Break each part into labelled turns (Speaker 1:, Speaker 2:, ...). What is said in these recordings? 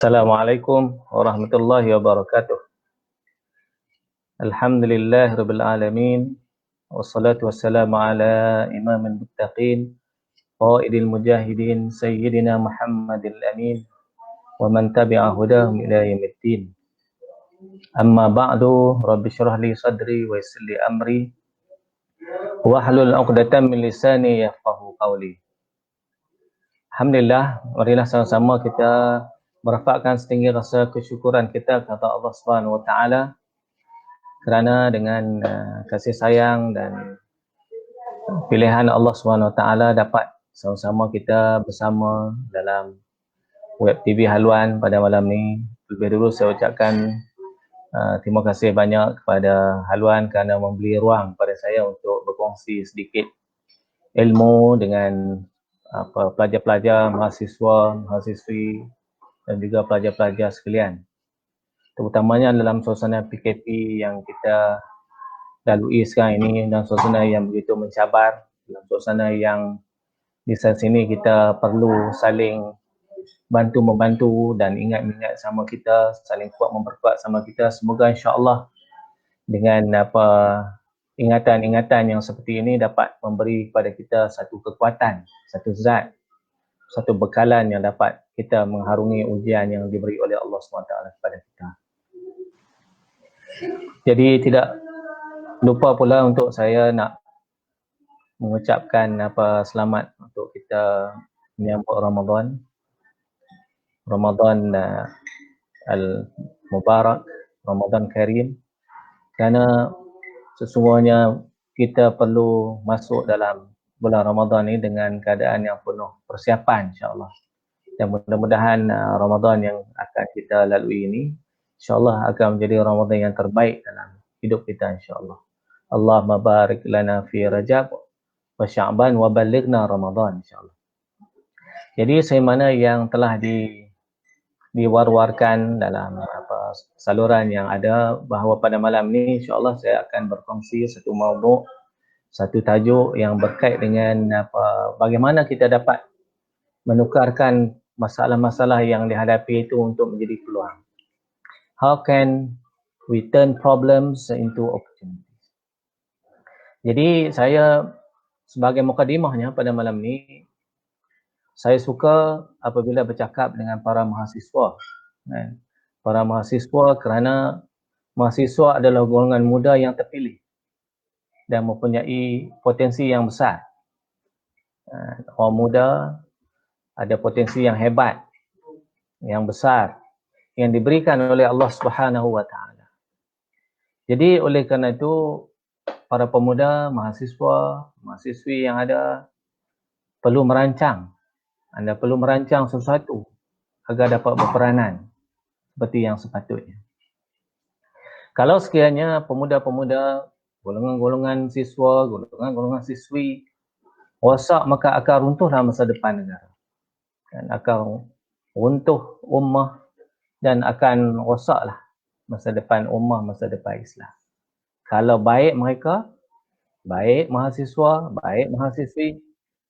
Speaker 1: Assalamualaikum warahmatullahi wabarakatuh. Alhamdulillahirabbil alamin. Wassalatu wassalamu ala imamil muttaqin, qaidil mujahidin, sayyidina Muhammadil amin, wa man tabi'a hudahum ila yaumiddin. Amma ba'du, rabbi shrah li sadri wa yassir li amri wahlul 'uqdatam min lisani yafqahu qawli. Alhamdulillah, marilah sama-sama kita merafakkan setinggi rasa kesyukuran kita kepada Allah Subhanahu wa taala kerana dengan kasih sayang dan pilihan Allah Subhanahu Wa Taala dapat sama-sama kita bersama dalam web TV Haluan pada malam ni. Lebih dulu saya ucapkan terima kasih banyak kepada Haluan kerana memberi ruang pada saya untuk berkongsi sedikit ilmu dengan pelajar-pelajar, mahasiswa, mahasiswi dan juga pelajar-pelajar sekalian. Terutamanya dalam suasana PKP yang kita lalui sekarang ini, dan suasana yang begitu mencabar, dalam suasana yang di sana sini kita perlu saling bantu-membantu dan ingat-ingat sama kita, saling kuat memperkuat sama kita. Semoga insya-Allah dengan ingatan-ingatan yang seperti ini dapat memberi kepada kita satu kekuatan, satu zat, satu bekalan yang dapat kita mengharungi ujian yang diberi oleh Allah SWT kepada kita. Jadi tidak lupa pula untuk saya nak mengucapkan selamat untuk kita menyambut Ramadan. Ramadan al-Mubarak, Ramadan Karim. Kerana sesungguhnya kita perlu masuk dalam bulan Ramadan ini dengan keadaan yang penuh persiapan, insya-Allah. Dan mudah-mudahan Ramadan yang akan kita lalui ini insya-Allah akan menjadi Ramadan yang terbaik dalam hidup kita, insya-Allah. Allahumma barik lana fi Rajab wa Sya'ban wa balighna Ramadan, insya-Allah. Jadi sebagaimana yang telah diwar-warkan dalam saluran yang ada, bahawa pada malam ini insya-Allah saya akan berkongsi satu maudhu', satu tajuk yang berkait dengan bagaimana kita dapat menukarkan masalah-masalah yang dihadapi itu untuk menjadi peluang. How can we turn problems into opportunities? Jadi saya sebagai mukadimahnya pada malam ni, saya suka apabila bercakap dengan para mahasiswa. Para mahasiswa kerana mahasiswa adalah golongan muda yang terpilih dan mempunyai potensi yang besar. Orang muda ada potensi yang hebat, yang besar, yang diberikan oleh Allah Subhanahu Wa Taala. Jadi oleh kerana itu, para pemuda, mahasiswa, mahasiswi yang ada perlu merancang. Anda perlu merancang sesuatu agar dapat berperanan seperti yang sepatutnya. Kalau sekiranya pemuda-pemuda, golongan-golongan siswa, golongan-golongan siswi rosak, maka akan runtuhlah masa depan negara. Dan akan runtuh ummah dan akan rosaklah masa depan ummah, masa depan Islam. Kalau baik mereka, baik mahasiswa, baik mahasiswi,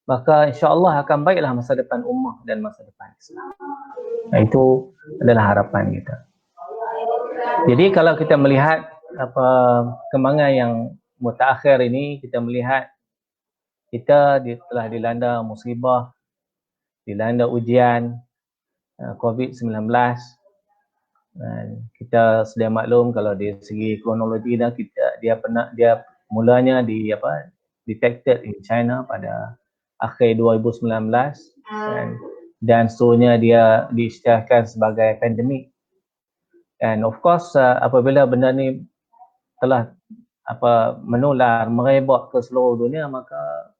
Speaker 1: maka insya-Allah akan baiklah masa depan ummah dan masa depan Islam. Itu adalah harapan kita. Jadi kalau kita melihat kembangan yang mutaakhir ini, kita melihat kita telah dilanda musibah, dilanda ujian COVID-19. Kita sedia maklum kalau dari segi kronologi dia mulanya detected in China pada akhir 2019 dan seterusnya dia diisytiharkan sebagai pandemik. And of course apabila benda ni telah menular, merebak ke seluruh dunia, maka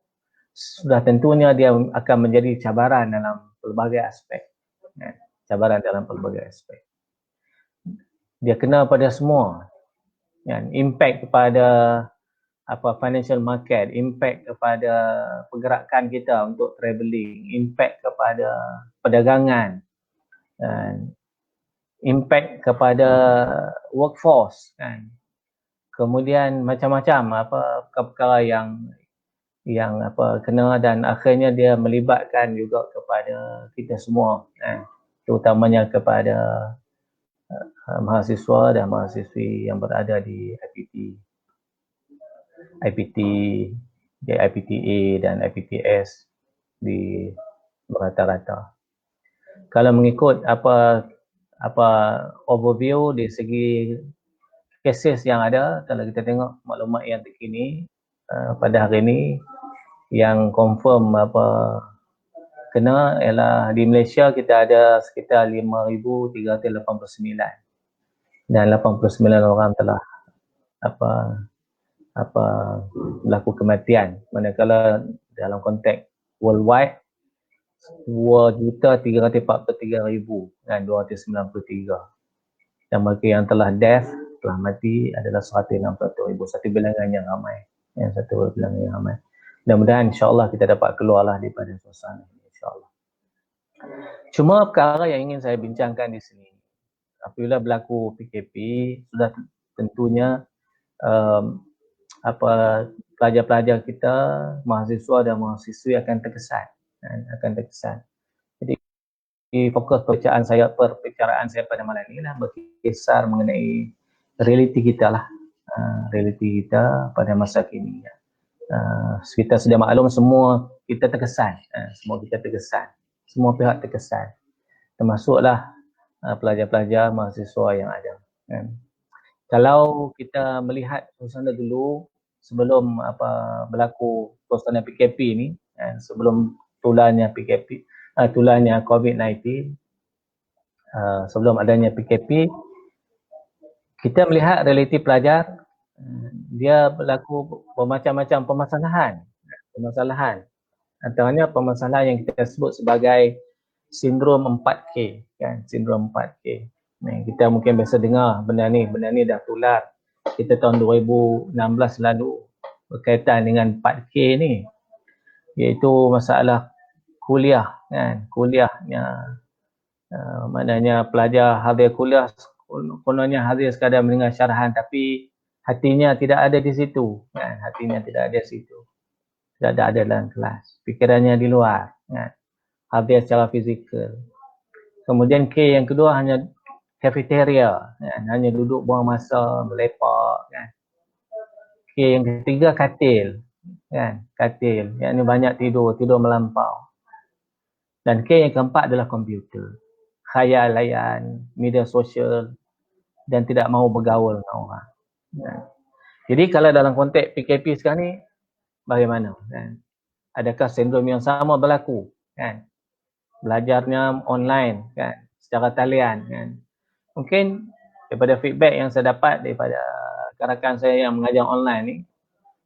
Speaker 1: sudah tentunya dia akan menjadi cabaran dalam pelbagai aspek. Cabaran dalam pelbagai aspek. Dia kena pada semua. Impact kepada financial market, impact kepada pergerakan kita untuk travelling, impact kepada perdagangan, impact kepada workforce, kemudian macam-macam perkara yang kena, dan akhirnya dia melibatkan juga kepada kita semua, terutamanya kepada mahasiswa dan mahasiswi yang berada di IPT, IPTA dan IPTS di rata-rata. Kalau mengikut apa overview di segi cases yang ada, kalau kita tengok maklumat yang terkini pada hari ini, yang confirm kena ialah di Malaysia kita ada sekitar 5,389 dan 89 orang telah berlaku kematian, manakala dalam konteks worldwide 2,343,293 dan bagi yang telah mati adalah 161,000. Satu bilangan yang ramai, mudah-mudahan insyaAllah kita dapat keluarlah daripada suasana ini, insyaAllah. Cuma perkara yang ingin saya bincangkan di sini, apabila berlaku PKP, sudah tentunya pelajar-pelajar kita, mahasiswa dan mahasiswi akan terkesan. Jadi fokus perbicaraan saya pada malam ini lah berkisar mengenai realiti kita lah, realiti kita pada masa kini. Kita sudah maklum semua kita terkesan, semua pihak terkesan, termasuklah pelajar-pelajar mahasiswa yang ada. Kalau kita melihat suasana dulu sebelum berlaku suasana PKP ni, sebelum tularnya COVID-19, sebelum adanya PKP, kita melihat realiti pelajar, dia berlaku bermacam-macam permasalahan. Antaranya permasalahan yang kita sebut sebagai sindrom 4K, sindrom 4K. Kita mungkin biasa dengar benda ni dah tular kita tahun 2016 lalu berkaitan dengan 4K ni, iaitu masalah kuliah, kuliahnya, maknanya pelajar hadir kuliah, kononnya hadir sekadar mendengar syarahan tapi hatinya tidak ada di situ, tidak ada dalam kelas, fikirannya di luar, hadir secara fizikal. Kemudian K yang kedua hanya cafeteria, hanya duduk buang masa, melepak. K yang ketiga katil, yang ini banyak tidur melampau. Dan K yang keempat adalah komputer, khayal layan, media sosial dan tidak mahu bergaul dengan orang. Jadi kalau dalam konteks PKP sekarang ni, bagaimana? Adakah sindrom yang sama berlaku? Belajarnya online, secara talian. Mungkin daripada feedback yang saya dapat daripada rakan saya yang mengajar online ni,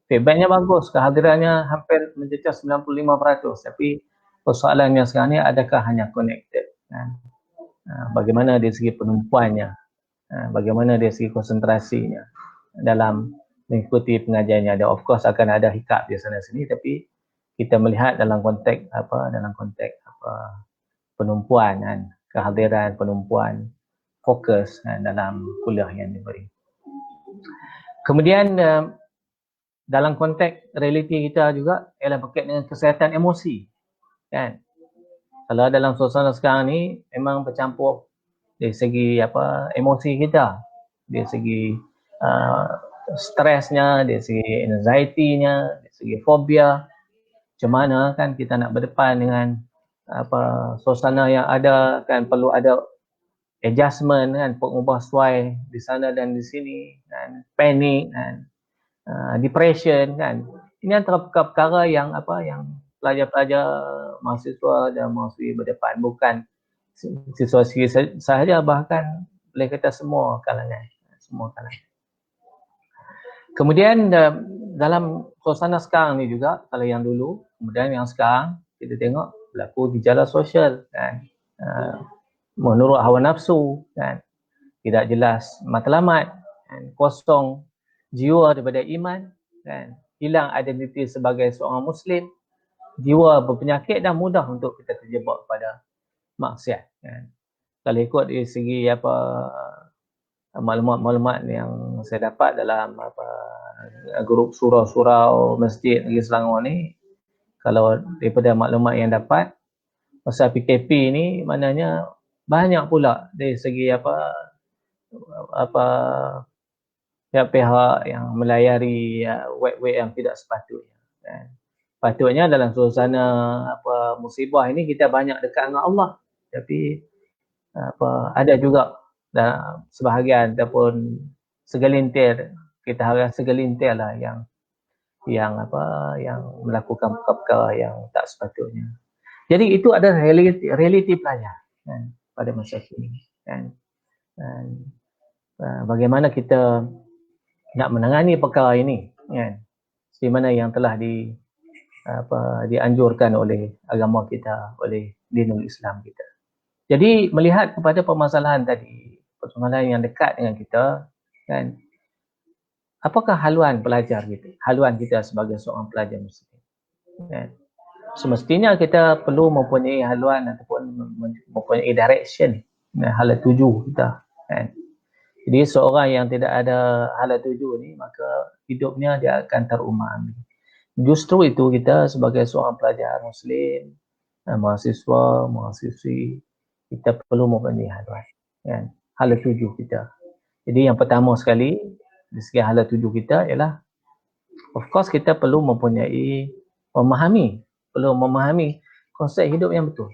Speaker 1: feedbacknya bagus, kehadirannya hampir mencecah 95%, tapi persoalannya sekarang ni adakah hanya connected? Bagaimana dari segi penumpuannya, bagaimana dari segi konsentrasinya dalam mengikuti pengajarannya. Of course akan ada hiccup di sana sini, tapi kita melihat dalam konteks penumpuan, kehadiran penumpuan, fokus dalam kuliah yang diberi. Kemudian dalam konteks realiti kita juga ialah berkait dengan kesihatan emosi. Kalau dalam suasana sekarang ni memang bercampur dari segi emosi kita, dari segi stresnya, dari segi anxiety-nya, dari segi fobia. Macam mana kita nak berdepan dengan suasana yang ada, perlu ada adjustment, pengubah suai di sana dan di sini, panik, depression, ini antara perkara yang pelajar-pelajar, mahasiswa dan mahasiswi berdepan, bukan siswa-siswi sahaja, bahkan boleh kata semua kalangan. Kemudian dalam suasana sekarang ni juga, kalau yang dulu, kemudian yang sekarang, kita tengok berlaku gejala sosial, menurut hawa nafsu, tidak jelas matlamat, kosong jiwa daripada iman, hilang identiti sebagai seorang Muslim, jiwa berpenyakit dan mudah untuk kita terjebak pada maksiat. Kalau ikut dari segi maklumat-maklumat yang saya dapat dalam grup surau-surau masjid Negeri Selangor ni, kalau daripada maklumat yang dapat, masa PKP ni maknanya banyak pula dari segi apa pihak-pihak yang melayari web-web yang tidak sepatutnya, kan. Patutnya dalam suasana musibah ini kita banyak dekat dengan Allah, tapi ada juga sebahagian ataupun segelintir, kita harap segelintir lah yang melakukan perkara yang tak sepatutnya. Jadi itu adalah realiti pelajar, kan, pada masa kini, kan. Dan bagaimana kita nak menangani perkara ini, kan, seperti mana yang telah dianjurkan oleh agama kita, oleh dinul Islam kita. Jadi melihat kepada permasalahan tadi, permasalahan yang dekat dengan kita, kan, apakah haluan pelajar kita, haluan kita sebagai seorang pelajar Muslim, kan? Semestinya kita perlu mempunyai haluan ataupun mempunyai direction, hala tuju kita, kan. Jadi seorang yang tidak ada hala tuju ni, maka hidupnya dia akan terumbang. Justru itu kita sebagai seorang pelajar Muslim, mahasiswa, mahasiswi, kita perlu mempunyai haluan, kan, hala tuju kita. Jadi yang pertama sekali dari segi hala tuju kita ialah, of course kita perlu memahami konsep hidup yang betul,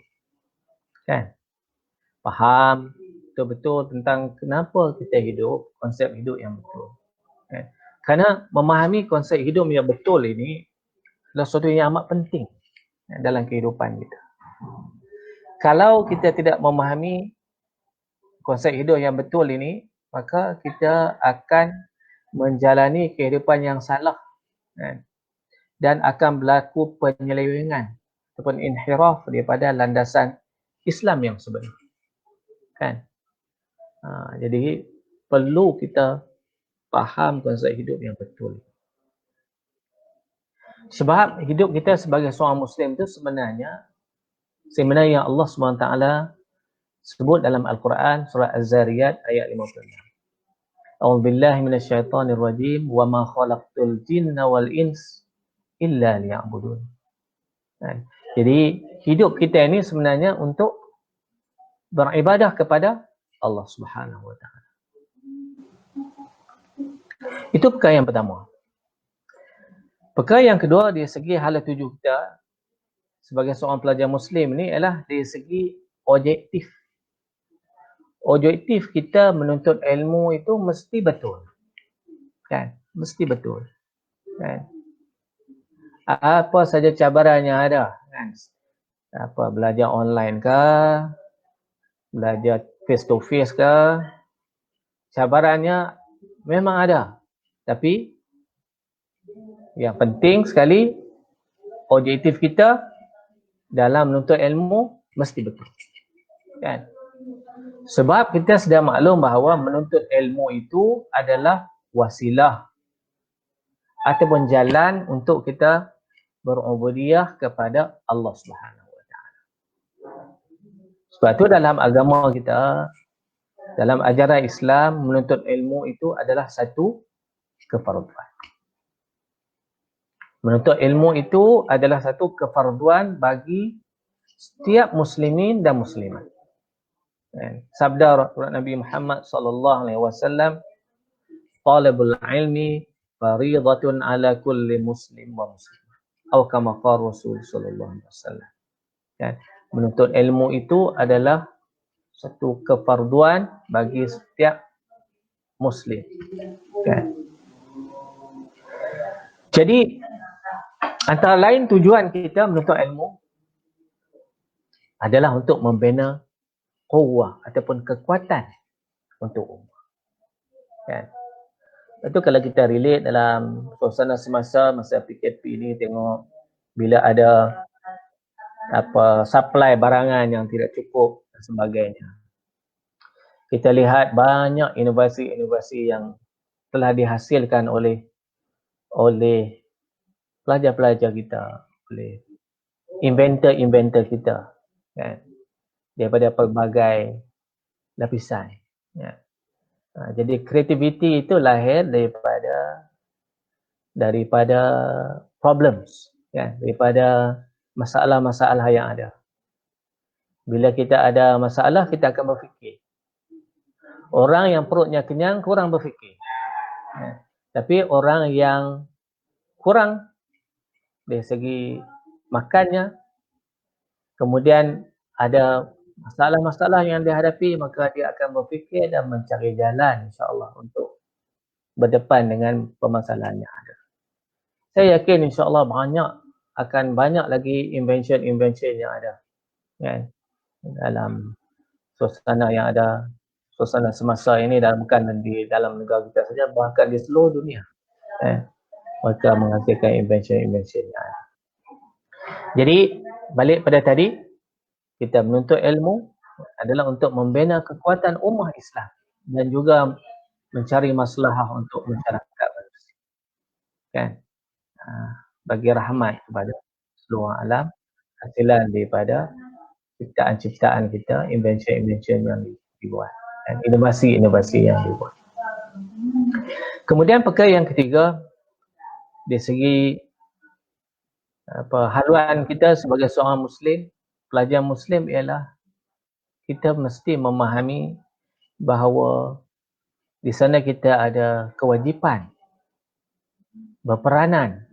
Speaker 1: kan. Faham betul-betul tentang kenapa kita hidup, konsep hidup yang betul, kan. Kerana memahami konsep hidup yang betul ini adalah sesuatu yang amat penting dalam kehidupan kita. Kalau kita tidak memahami konsep hidup yang betul ini, maka kita akan menjalani kehidupan yang salah, kan, dan akan berlaku penyelewengan ataupun inhiraf daripada landasan Islam yang sebenar, kan. Jadi perlu kita faham konsep hidup yang betul. Sebab hidup kita sebagai seorang Muslim itu sebenarnya Allah SWT sebut dalam Al-Quran surah Az-Zariyat ayat 56. A'udzubillahi minasyaitonirrajim wa ma khalaqtul jinna wal ins illa liya'budun. Jadi hidup kita ini sebenarnya untuk beribadah kepada Allah Subhanahu wa taala. Itu perkara yang pertama. Perkara yang kedua dari segi hala tuju kita sebagai seorang pelajar Muslim ni ialah dari segi objektif. Objektif kita menuntut ilmu itu mesti betul, kan? Mesti betul, kan? Apa saja cabaran yang ada, kan? Belajar online ke, belajar face to face ke, cabarannya memang ada. Tapi yang penting sekali, objektif kita dalam menuntut ilmu mesti betul, kan? Sebab kita sudah maklum bahawa menuntut ilmu itu adalah wasilah ataupun jalan untuk kita berubudiyah kepada Allah Subhanahu wa taala. Sebab itu dalam agama kita, dalam ajaran Islam, menuntut ilmu itu adalah satu kefarduan. Menuntut ilmu itu adalah satu kefarduan bagi setiap muslimin dan muslimat. Sabda Nabi Muhammad sallallahu alaihi wasallam, talabul ilmi fariidatun ala kulli muslim wa muslimah. Atau kama qala Rasul sallallahu alaihi wasallam. Kan, menuntut ilmu itu adalah satu kefarduan bagi setiap muslim, kan. Jadi antara lain tujuan kita menuntut ilmu adalah untuk membina quwwah ataupun kekuatan untuk ummah, kan. Itu kalau kita relate dalam suasana masa PKP ni, tengok bila ada supply barangan yang tidak cukup dan sebagainya. Kita lihat banyak inovasi-inovasi yang telah dihasilkan oleh pelajar-pelajar kita, oleh inventor-inventor kita, kan, daripada pelbagai lapisan, ya. Jadi kreativiti itu lahir daripada problems, ya, daripada masalah-masalah yang ada. Bila kita ada masalah, kita akan berfikir. Orang yang perutnya kenyang kurang berfikir. Tapi orang yang kurang dari segi makannya, kemudian ada masalah-masalah yang dihadapi, maka dia akan berfikir dan mencari jalan insya-Allah untuk berdepan dengan permasalahan yang ada. Saya yakin insya-Allah akan banyak lagi invention yang ada, kan, dalam suasana yang ada, suasana semasa ini, dan bukan di dalam negara kita saja, bahkan di seluruh dunia, mereka menghasilkan invention yang ada. Jadi balik pada tadi, kita menuntut ilmu adalah untuk membina kekuatan ummah Islam dan juga mencari maslahah untuk masyarakat manusia, kan, bagi rahmat kepada seluruh alam, hasilan daripada ciptaan-ciptaan kita, invention yang dibuat, dan inovasi yang dibuat. Kemudian perkara yang ketiga, dari segi haluan kita sebagai seorang Muslim, pelajar Muslim, ialah kita mesti memahami bahawa di sana kita ada kewajipan berperanan.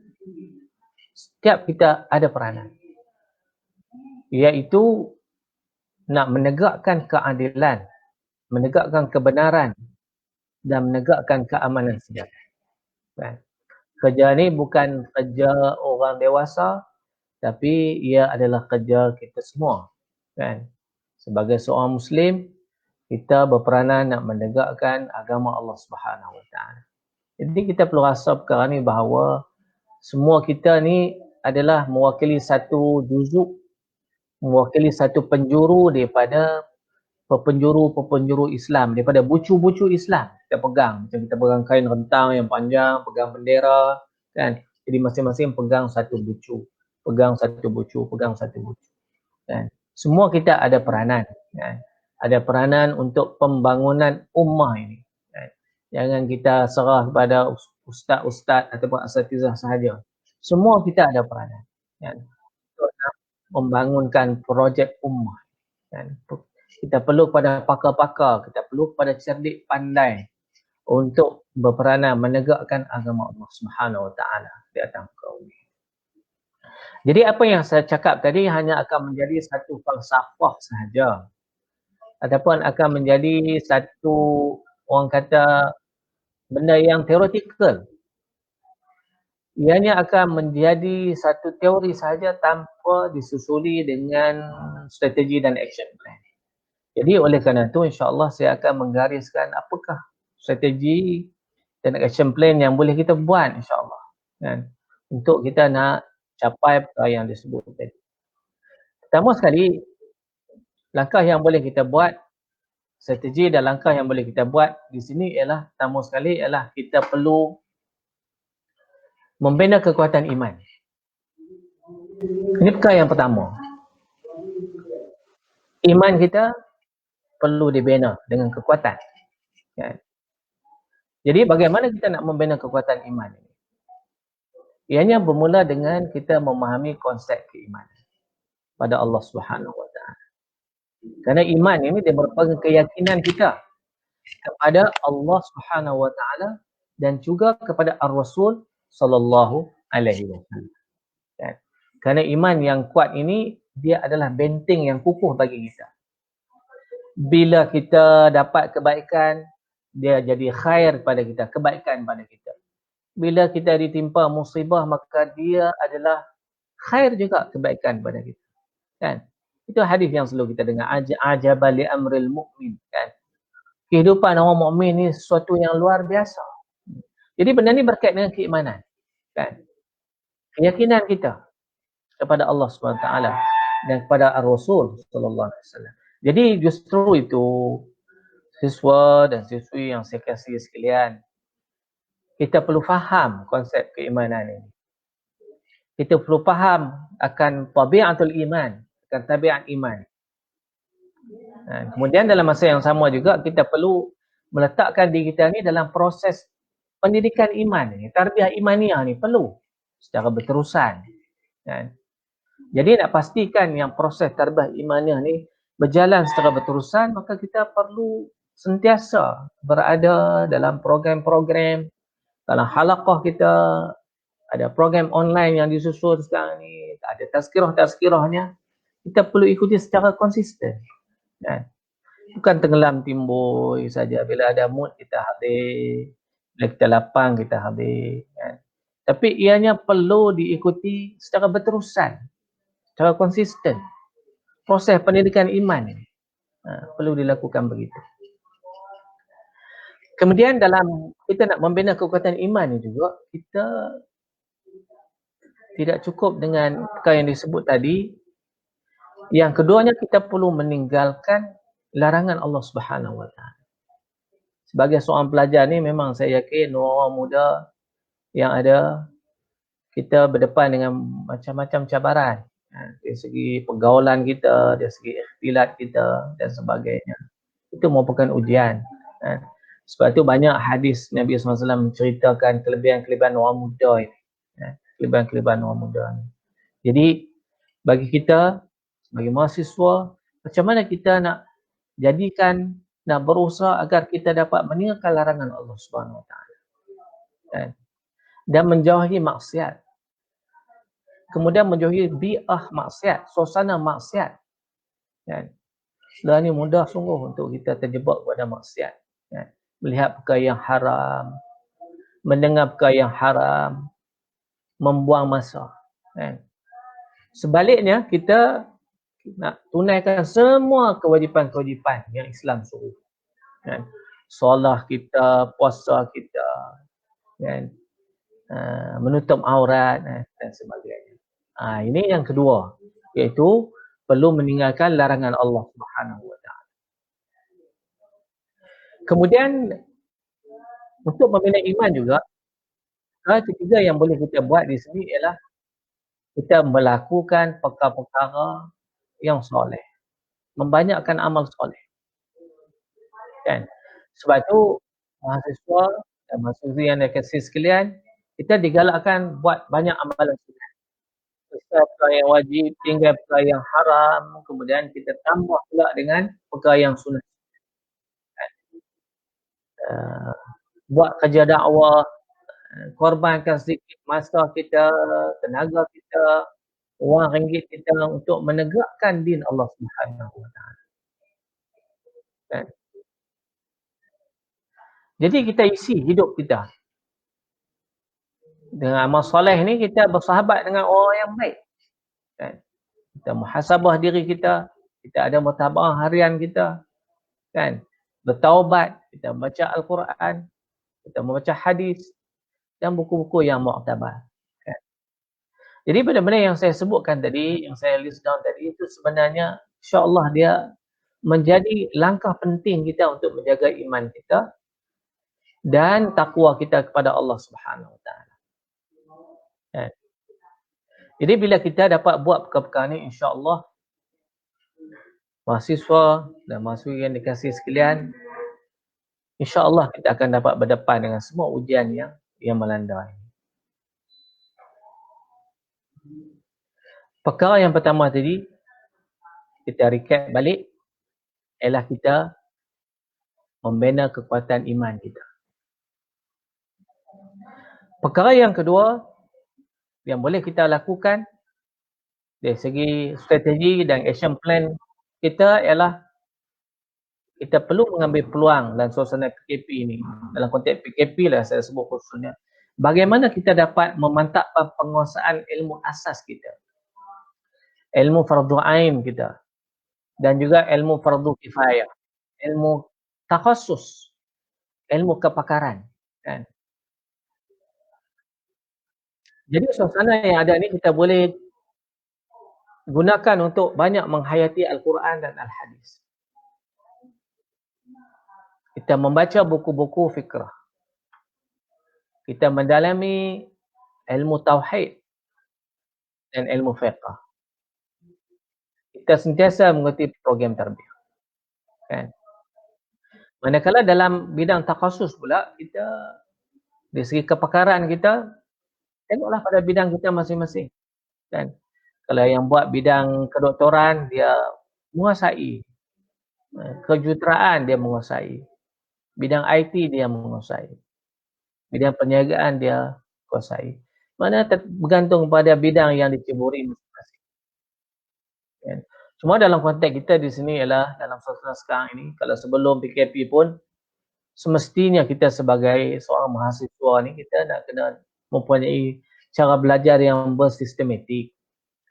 Speaker 1: Setiap kita ada peranan, iaitu nak menegakkan keadilan, menegakkan kebenaran dan menegakkan keamanan sejahtera. Kerja ni bukan kerja orang dewasa, tapi ia adalah kerja kita semua, kan. Sebagai seorang Muslim, kita berperanan nak menegakkan agama Allah Subhanahu Wa Taala. Jadi kita perlu rasa perkara ni bahawa semua kita ni adalah mewakili satu juzuk, mewakili satu penjuru daripada penjuru Islam, daripada bucu-bucu Islam. Kita pegang, macam kita pegang kain rentang yang panjang, pegang bendera, kan. Jadi masing-masing pegang satu bucu, pegang satu bucu, kan. Semua kita ada peranan, kan. Ada peranan untuk pembangunan ummah ini, kan. Jangan kita serah kepada ustaz-ustaz ataupun asatizah sahaja. Semua kita ada peranan, kan, untuk nak membangunkan projek ummah, kan. Kita perlu pada pakar-pakar, kita perlu pada cerdik pandai untuk berperanan menegakkan agama Allah Subhanahu Wa Taala di atas kaum ini. Jadi apa yang saya cakap tadi hanya akan menjadi satu falsafah sahaja, ataupun akan menjadi satu, orang kata, benda yang teoretikal. Ianya akan menjadi satu teori sahaja tanpa disusuli dengan strategi dan action plan. Jadi oleh kerana itu, insya-Allah saya akan menggariskan apakah strategi dan action plan yang boleh kita buat, insya-Allah, kan, untuk kita nak capai perkara yang disebut tadi. Pertama sekali, langkah yang boleh kita buat, strategi dan langkah yang boleh kita buat di sini ialah, pertama sekali ialah kita perlu membina kekuatan iman. Ini perkara yang pertama. Iman kita perlu dibina dengan kekuatan, kan? Jadi bagaimana kita nak membina kekuatan iman ini? Ianya bermula dengan kita memahami konsep keimanan pada Allah Subhanahu Wa Taala. Kerana iman ini dia merupakan keyakinan kita kepada Allah Subhanahu Wa Taala dan juga kepada Ar-Rasul Sallallahu Alaihi Wasallam. Kerana iman yang kuat ini, dia adalah benteng yang kukuh bagi kita. Bila kita dapat kebaikan, dia jadi khair pada kita, kebaikan pada kita. Bila kita ditimpa musibah, maka dia adalah khair juga, kebaikan pada kita, kan. Itu hadis yang selalu kita dengar, ajaba li amril mu'min, kan. Kehidupan orang mukmin ni sesuatu yang luar biasa. Jadi benda ni berkait dengan keimanan, kan. Keyakinan kita kepada Allah Subhanahu Wa Taala dan kepada Ar-Rasul Sallallahu Alaihi Wasallam. Jadi justru itu, siswa dan siswi yang saya kasihi sekalian, kita perlu faham konsep keimanan ini. Kita perlu faham akan tabiatul iman, akan tabiat iman. Kemudian dalam masa yang sama juga, kita perlu meletakkan diri kita ni dalam proses pendidikan iman ni, tarbiyah imaniah ni perlu secara berterusan, kan. Jadi nak pastikan yang proses tarbiyah imaniah ni berjalan secara berterusan, maka kita perlu sentiasa berada dalam program-program, dalam halaqah kita, ada program online yang disusun sekarang ni, ada tazkirah-tazkirahnya, kita perlu ikuti secara konsisten. Kan? Bukan tenggelam timbul saja, bila ada mood kita habis, bila kita lapang kita habis. Kan? Tapi ianya perlu diikuti secara berterusan, secara konsisten. Proses pendidikan iman perlu dilakukan begitu. Kemudian dalam kita nak membina kekuatan iman ni juga, kita tidak cukup dengan perkara yang disebut tadi. Yang keduanya, kita perlu meninggalkan larangan Allah Subhanahu Wa Taala. Sebagai seorang pelajar ni, memang saya yakin orang muda yang ada, kita berdepan dengan macam-macam cabaran. Dari segi pergaulan kita, dari segi ikhtilat kita dan sebagainya. Itu merupakan ujian. Sebab itu banyak hadis Nabi SAW menceritakan kelebihan-kelebihan orang muda ini. Kelebihan-kelebihan orang muda ini. Jadi, bagi kita, sebagai mahasiswa, macam mana kita nak jadikan, nak berusaha agar kita dapat meninggalkan larangan Allah Subhanahu Wa Taala. Dan menjauhi maksiat. Kemudian menjauhi bi'ah maksiat, suasana maksiat. Sebenarnya mudah sungguh untuk kita terjebak pada maksiat. Melihat perkara yang haram, mendengar perkara yang haram, membuang masa. Sebaliknya, kita nak tunaikan semua kewajipan-kewajipan yang Islam suruh. Solat kita, puasa kita, menutup aurat dan sebagainya. Ini yang kedua, iaitu perlu meninggalkan larangan Allah Subhanahu Wa Taala. Kemudian untuk membina iman juga, hal ketiga yang boleh kita buat di sini ialah kita melakukan perkara-perkara yang soleh, membanyakkan amal soleh. Sebab itu mahasiswa dan mahasiswa yang dikasihi sekalian, kita digalakkan buat banyak amalan sunat. Perkara yang wajib, tinggal perkara yang haram, kemudian kita tambah pula dengan perkara yang sunat. Buat kerja dakwah, korbankan sedikit masa kita, tenaga kita, wang ringgit kita untuk menegakkan din Allah Subhanahu Wa Taala. Jadi kita isi hidup kita dengan amal soleh ni, kita bersahabat dengan orang yang baik. Kita muhasabah diri kita, kita ada mutabaah harian kita, bertaubat, kita membaca Al-Quran, kita membaca hadis dan buku-buku yang muktabar. Jadi benda-benda yang saya sebutkan tadi, yang saya list down tadi, itu sebenarnya insya-Allah dia menjadi langkah penting kita untuk menjaga iman kita dan takwa kita kepada Allah Subhanahu Wa Taala. Jadi bila kita dapat buat perkara-perkara ni, insya-Allah mahasiswa dan mahasiswa yang dikasihi sekalian, insya-Allah kita akan dapat berdepan dengan semua ujian yang melanda ini. Perkara yang pertama tadi, kita recap balik, ialah kita membina kekuatan iman kita. Perkara yang kedua yang boleh kita lakukan dari segi strategi dan action plan kita ialah kita perlu mengambil peluang dalam suasana PKP ini. Dalam konteks PKP lah saya sebut khususnya. Bagaimana kita dapat memantapkan penguasaan ilmu asas kita. Ilmu fardu ain kita. Dan juga ilmu fardu kifayah. Ilmu takhasus. Ilmu kepakaran. Jadi suasana yang ada ni kita boleh gunakan untuk banyak menghayati Al-Quran dan Al-Hadis. Kita membaca buku-buku fikrah. Kita mendalami ilmu tauhid dan ilmu fiqh. Kita sentiasa mengikuti program tarbiyah. Manakala dalam bidang takhasus pula, kita dari segi kepakaran kita, tengoklah pada bidang kita masing-masing. Kalau yang buat bidang kedoktoran, dia menguasai Kejuruteraan dia menguasai, bidang IT dia menguasai, bidang perniagaan dia kuasai. Mana bergantung pada bidang yang diceburi masing-masing, kan. Cuma dalam konteks kita di sini ialah dalam suasana sekarang ini, kalau sebelum PKP pun semestinya kita sebagai seorang mahasiswa ni kita nak kena mempunyai cara belajar yang bersistematik,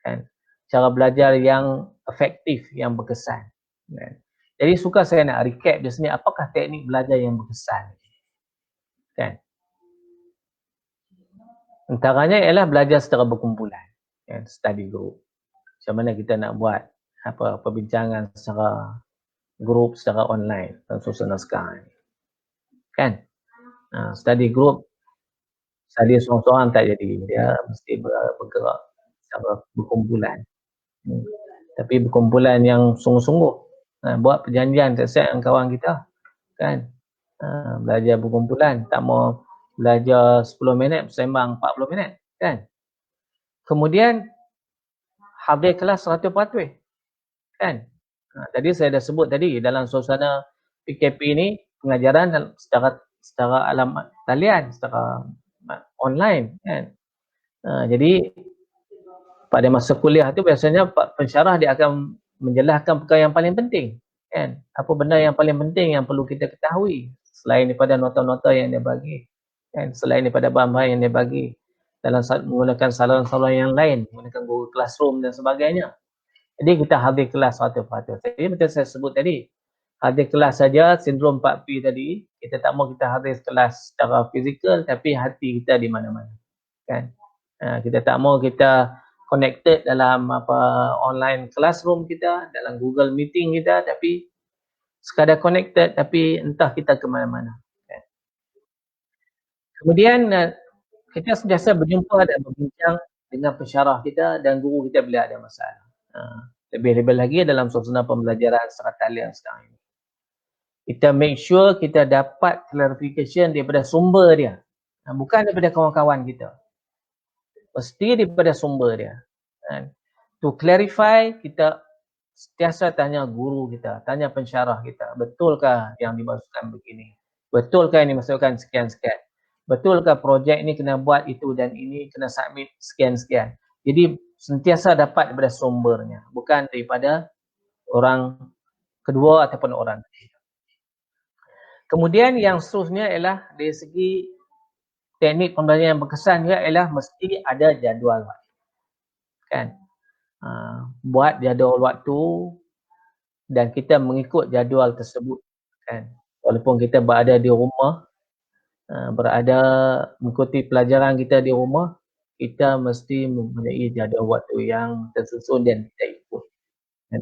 Speaker 1: kan. Cara belajar yang efektif, yang berkesan, kan. Jadi suka saya nak recap di sini apakah teknik belajar yang berkesan, kan. Antaranya ialah belajar secara berkumpulan, kan, study group. Macam mana kita nak buat perbincangan secara grup, secara online dalam suasana sekarang ni, kan. Study group, study seorang-seorang tak jadi, dia mesti bergerak secara berkumpulan. Tapi berkumpulan yang sungguh-sungguh, buat perjanjian siap-siap dengan kawan kita, kan. Belajar berkumpulan, tak mau belajar 10 minit bersembang 40 minit, kan. Kemudian hadir kelas 100%, kan. Tadi saya dah sebut tadi dalam suasana PKP ni pengajaran secara alamat talian, secara online, kan. Jadi pada masa kuliah tu biasanya pensyarah dia akan menjelaskan perkara yang paling penting, kan. Apa benda yang paling penting yang perlu kita ketahui selain daripada nota-nota yang dia bagi, kan, selain daripada bahan-bahan yang dia bagi dalam menggunakan saluran-saluran yang lain, menggunakan Google Classroom dan sebagainya. Jadi kita hadir kelas 100%. Jadi macam saya sebut tadi, hadir kelas saja sindrom 4P tadi, kita tak mahu kita hadir kelas secara fizikal tapi hati kita di mana-mana, kan. Kita tak mahu kita connected dalam online classroom kita, dalam Google Meeting kita, tapi sekadar connected tapi entah kita ke mana-mana, kan. Kemudian kita sentiasa berjumpa dan berbincang dengan pensyarah kita dan guru kita bila ada masalah. Lebih-lebih lagi dalam suasana pembelajaran secara talian sekarang ini. Kita make sure kita dapat clarification daripada sumber dia, bukan daripada kawan-kawan kita. Mesti daripada sumber dia, kan. To clarify, kita sentiasa tanya guru kita, tanya pensyarah kita, betulkah yang dimasukkan begini? Betulkah yang dimasukkan sekian-sekian? Betulkah projek ni kena buat itu dan ini, kena submit sekian-sekian? Jadi sentiasa dapat daripada sumbernya, bukan daripada orang kedua ataupun orang ketiga. Kemudian yang seterusnya ialah dari segi teknik pembelajaran yang berkesan juga ialah mesti ada jadual waktu, kan. Buat jadual waktu dan kita mengikut jadual tersebut, kan. Walaupun kita berada di rumah, berada mengikuti pelajaran kita di rumah, kita mesti mempunyai jadual waktu yang tersusun dan kita ikut, kan.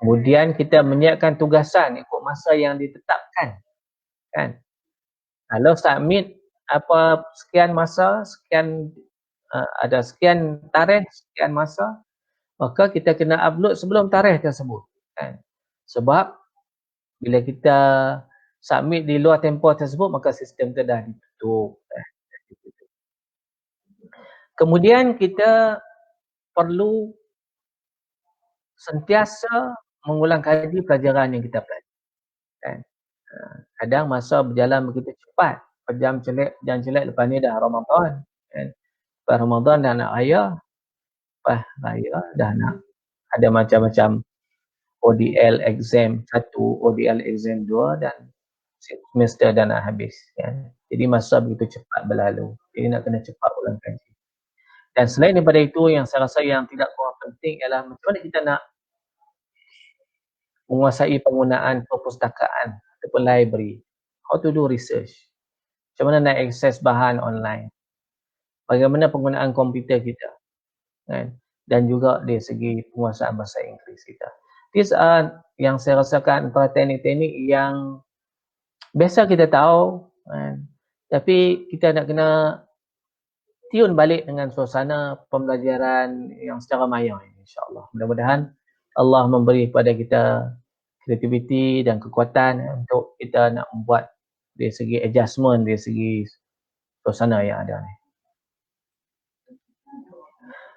Speaker 1: Kemudian kita menyiapkan tugasan ikut masa yang ditetapkan, kan. Kalau submit sekian masa, ada sekian tarikh, sekian masa, maka kita kena upload sebelum tarikh tersebut, kan. Sebab bila kita submit di luar tempoh tersebut, maka sistem tu dah ditutup. Kemudian kita perlu sentiasa mengulang kaji pelajaran yang kita pelajari, kan. Kadang masa berjalan begitu cepat, jam celak lepas ni dah Ramadan, kan. Lepas Ramadan dah nak raya, lepas raya dah nak ada macam-macam ODL exam 1, ODL exam 2 dan semester dah nak habis, kan. Jadi masa begitu cepat berlalu. Jadi nak kena cepat ulang kaji. Dan selain daripada itu, yang saya rasa yang tidak kurang penting ialah macam mana kita nak menguasai penggunaan perpustakaan ataupun library. How to do research. Macam mana nak akses bahan online. Bagaimana penggunaan komputer kita, kan. Dan juga dari segi penguasaan bahasa Inggeris kita. These are yang saya rasakan antara teknik-teknik yang biasa kita tahu, kan. Tapi kita nak kena tune balik dengan suasana pembelajaran yang secara maya ini, insya-Allah. Mudah-mudahan Allah memberi kepada kita kreativiti dan kekuatan untuk kita nak membuat dari segi adjustment, dari segi suasana yang ada ni.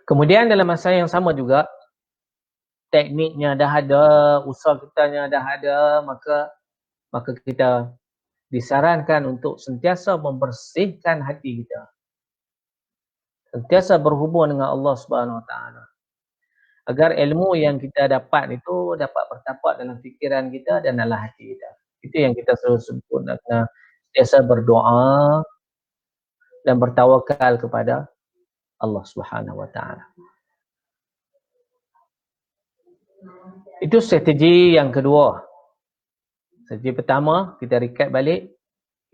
Speaker 1: Kemudian dalam masa yang sama juga, tekniknya dah ada, usaha kitanya dah ada, maka kita disarankan untuk sentiasa membersihkan hati kita, sentiasa berhubung dengan Allah Subhanahu Wa Taala, agar ilmu yang kita dapat itu dapat bertapak dalam fikiran kita dan dalam hati kita. Itu yang kita selalu sebut, kena sentiasa berdoa dan bertawakal kepada Allah Subhanahu Wa Taala. Itu strategi yang kedua. Strategi pertama, kita recap balik,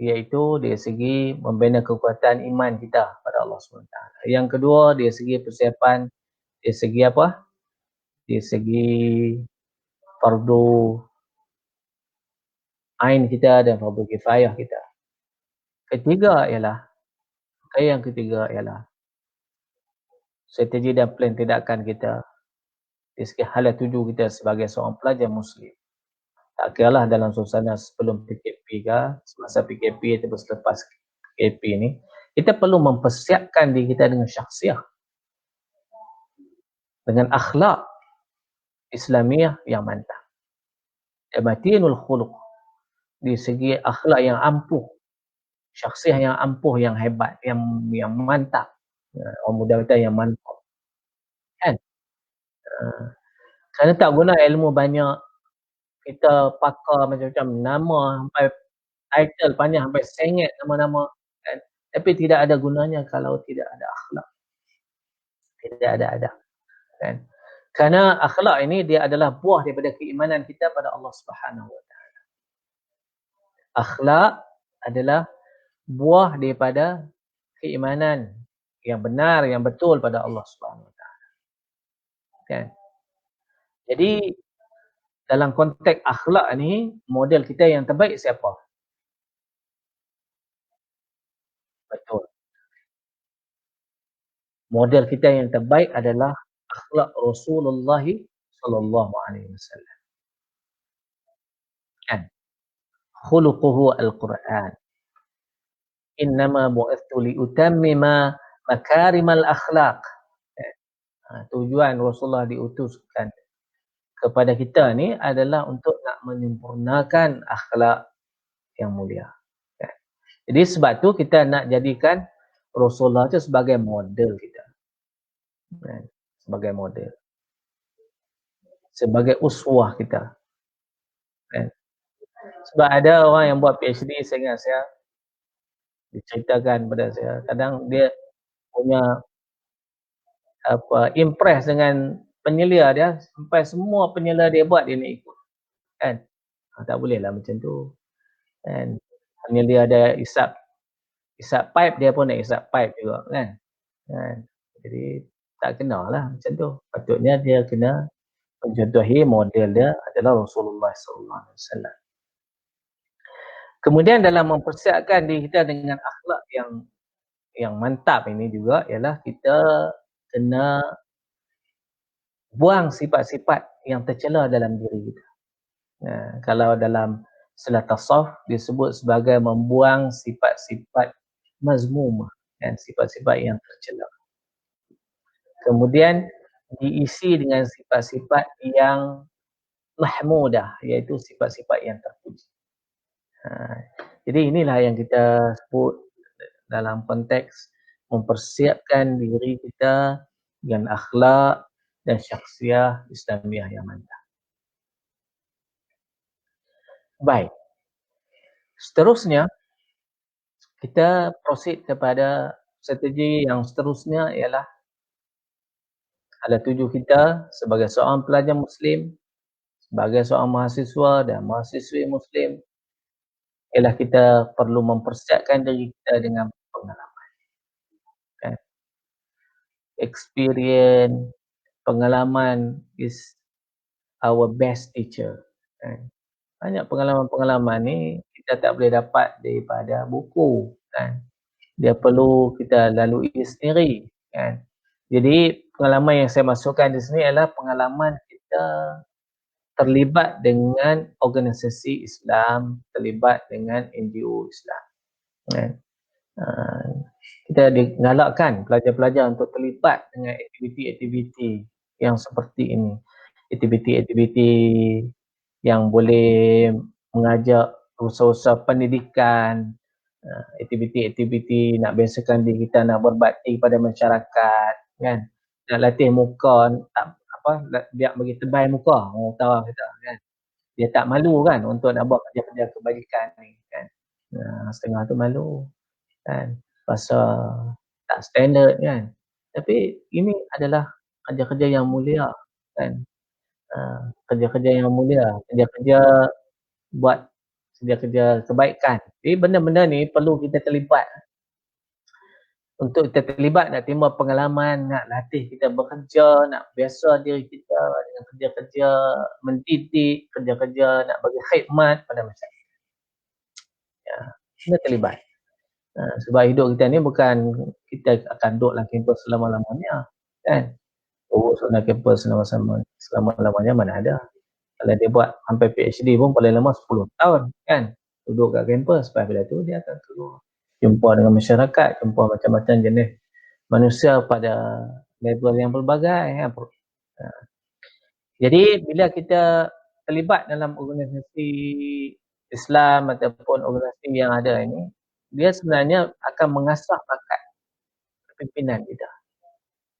Speaker 1: iaitu dari segi membina kekuatan iman kita pada Allah SWT. Yang kedua, dari segi persiapan, dari segi apa? Dari segi fardu ain kita dan fardu kifayah kita. Yang ketiga ialah strategi dan plan tindakan kita dari segi hala tuju kita sebagai seorang pelajar Muslim. Tak kiralah dalam suasana sebelum PKP ke, semasa PKP atau selepas PKP ni, kita perlu mempersiapkan diri kita dengan syakhsiah, dengan akhlak Islamiah yang mantap. Matinul khuluq, di segi akhlak yang ampuh, syakhsiah yang ampuh, yang hebat, yang mantap. Orang muda kata yang mantap. Kan? Kerana tak guna ilmu banyak, kita pakar macam-macam nama, sampai title panjang, sampai sengit nama-nama, kan? Tapi tidak ada gunanya kalau tidak ada akhlak, tidak ada adab, kan? Kerana akhlak ini dia adalah buah daripada keimanan kita pada Allah Subhanahu Wa Taala. Akhlak adalah buah daripada keimanan yang benar, yang betul pada Allah Subhanahu Wa Taala, kan? Jadi dalam konteks akhlak ni, model kita yang terbaik siapa? Betul. Model kita yang terbaik adalah akhlak Rasulullah sallallahu alaihi wasallam. Kan? Khuluquhu al-Quran. Innama bu'ithtu liutammima makarimal akhlaq. Tujuan Rasulullah diutuskan kepada kita ni adalah untuk nak menyempurnakan akhlak yang mulia. Jadi sebab tu kita nak jadikan Rasulullah tu sebagai model kita. Sebagai model. Sebagai uswah kita. Sebab ada orang yang buat PhD, saya ingat saya diceritakan pada saya, kadang dia punya impress dengan penyelia dia, sampai semua penyelia dia buat dia nak ikut, kan? Tak boleh lah macam tu, kan? Penyelia dia isap pipe, dia pun nak isap pipe juga, kan? Jadi tak kena lah macam tu. Patutnya dia kena mencontohi model dia adalah Rasulullah SAW. Kemudian dalam mempersiapkan diri kita dengan akhlak yang mantap ini juga ialah kita kena buang sifat-sifat yang tercela dalam diri kita. Kalau dalam istilah tasawuf disebut sebagai membuang sifat-sifat mazmumah, dan sifat-sifat yang tercela. Kemudian diisi dengan sifat-sifat yang mahmudah, iaitu sifat-sifat yang terpuji. Jadi inilah yang kita sebut dalam konteks mempersiapkan diri kita dengan akhlak dan syakhsiah Islamiah yang mantap. Baik. Seterusnya, kita proceed kepada strategi yang seterusnya ialah hala tuju kita sebagai seorang pelajar Muslim, sebagai seorang mahasiswa dan mahasiswi Muslim, ialah kita perlu mempersiapkan diri kita dengan pengalaman. Kan? Experience, pengalaman is our best teacher. Kan? Banyak pengalaman-pengalaman ni kita tak boleh dapat daripada buku, kan? Dia perlu kita lalui sendiri, kan? Jadi pengalaman yang saya masukkan di sini adalah pengalaman kita terlibat dengan organisasi Islam, terlibat dengan NGO Islam. Kan? Kita digalakkan pelajar-pelajar untuk terlibat dengan aktiviti-aktiviti yang seperti ini. aktiviti-aktiviti yang boleh mengajak usaha-usaha pendidikan, aktiviti-aktiviti nak biasakan diri kita nak berbakti pada masyarakat, kan. Nak latih muka, tak apa, biar bagi tebal muka orang tahu kita, kan. Dia tak malu kan untuk nak buat kerja-kerja kebajikan ni, kan. Setengah tu malu, kan. Pasal tak standard, kan. Tapi ini adalah kerja-kerja yang mulia, kan. Kerja-kerja yang mulia, kerja-kerja buat kerja-kerja kebaikan. Jadi benda-benda ni perlu kita terlibat. Untuk kita terlibat, nak timbul pengalaman, nak latih kita bekerja, nak biasa diri kita dengan kerja-kerja mendidik, kerja-kerja nak bagi khidmat pada masyarakat. Kita terlibat. Sebab hidup kita ni bukan kita akan duduk dalam kampus selama-lamanya, kan. Duduk dalam kampus selama-lamanya mana ada. Kalau dia buat sampai PhD pun paling lama 10 tahun, kan. Duduk kat kampus, lepas bila tu dia akan keluar. Jumpa dengan masyarakat, jumpa macam-macam jenis manusia pada level yang pelbagai. Jadi bila kita terlibat dalam organisasi Islam ataupun organisasi yang ada ini, dia sebenarnya akan mengasah bakat kepimpinan kita.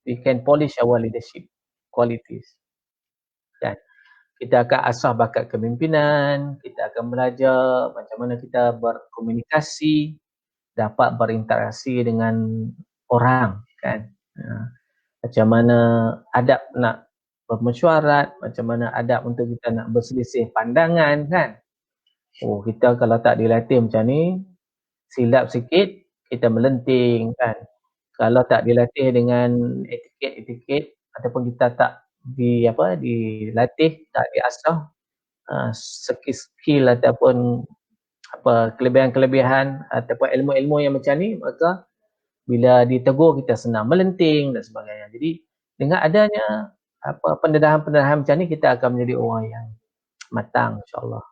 Speaker 1: We can polish our leadership qualities. Dan kita akan asah bakat kepimpinan, kita akan belajar macam mana kita berkomunikasi, dapat berinteraksi dengan orang, kan. Macam mana adab nak bermesyuarat, macam mana adab untuk kita nak berselisih pandangan, kan. Kita kalau tak dilatih macam ni, silap sikit kita melenting, kan. Kalau tak dilatih dengan etiket-etiket ataupun kita tak dilatih, tak diasah skill ataupun kelebihan-kelebihan ataupun ilmu-ilmu yang macam ni, maka bila ditegur kita senang melenting dan sebagainya. Jadi dengan adanya pendedahan-pendedahan macam ni, kita akan menjadi orang yang matang, insya-Allah.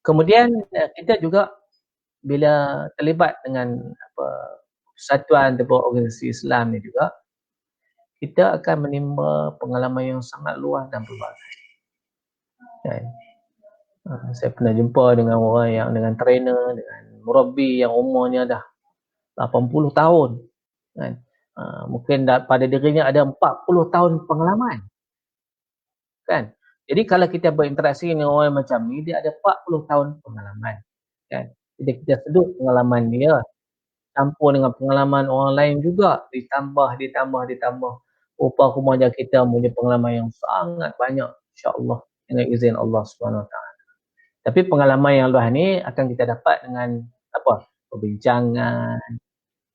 Speaker 1: Kemudian kita juga bila terlibat dengan persatuan ataupun organisasi Islam ni juga, kita akan menimba pengalaman yang sangat luas dan pelbagai. Saya pernah jumpa dengan orang yang dengan trainer, dengan murabbi yang umurnya dah 80 tahun, kan. Mungkin pada dirinya ada 40 tahun pengalaman, kan. Jadi kalau kita berinteraksi dengan orang macam ni, dia ada 40 tahun pengalaman, kan. Jadi kita sedut pengalaman dia, campur dengan pengalaman orang lain juga, ditambah. Rupa-rupanya kita punya pengalaman yang sangat banyak, insya-Allah, dengan izin Allah Subhanahu Wa Taala. Tapi pengalaman yang luas ni akan kita dapat dengan perbincangan,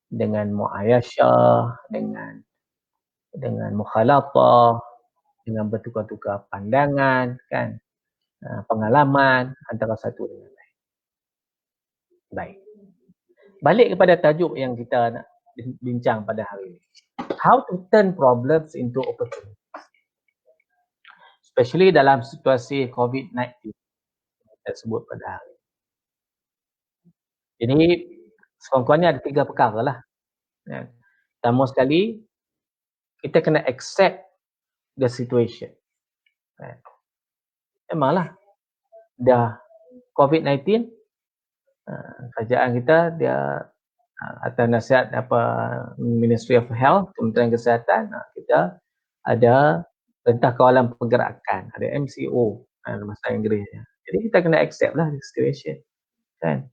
Speaker 1: dengan muayasyah, dengan mukhalatah, dengan bertukar-tukar pandangan, kan. Pengalaman antara satu dengan lain. Baik. Balik kepada tajuk yang kita nak bincang pada hari ini. How to turn problems into opportunities. Especially dalam situasi COVID-19 kita sebut pada hari ini. Jadi sekurang-kurangnya ada 3 perkara lah. Pertama sekali, kita kena accept the situation. Memanglah dah COVID-19, kerajaan kita dia atas nasihat Ministry of Health, Kementerian Kesihatan, kita ada Perintah Kawalan Pergerakan, ada MCO dalam bahasa Inggerisnya. Jadi kita kena accept lah the situation, kan.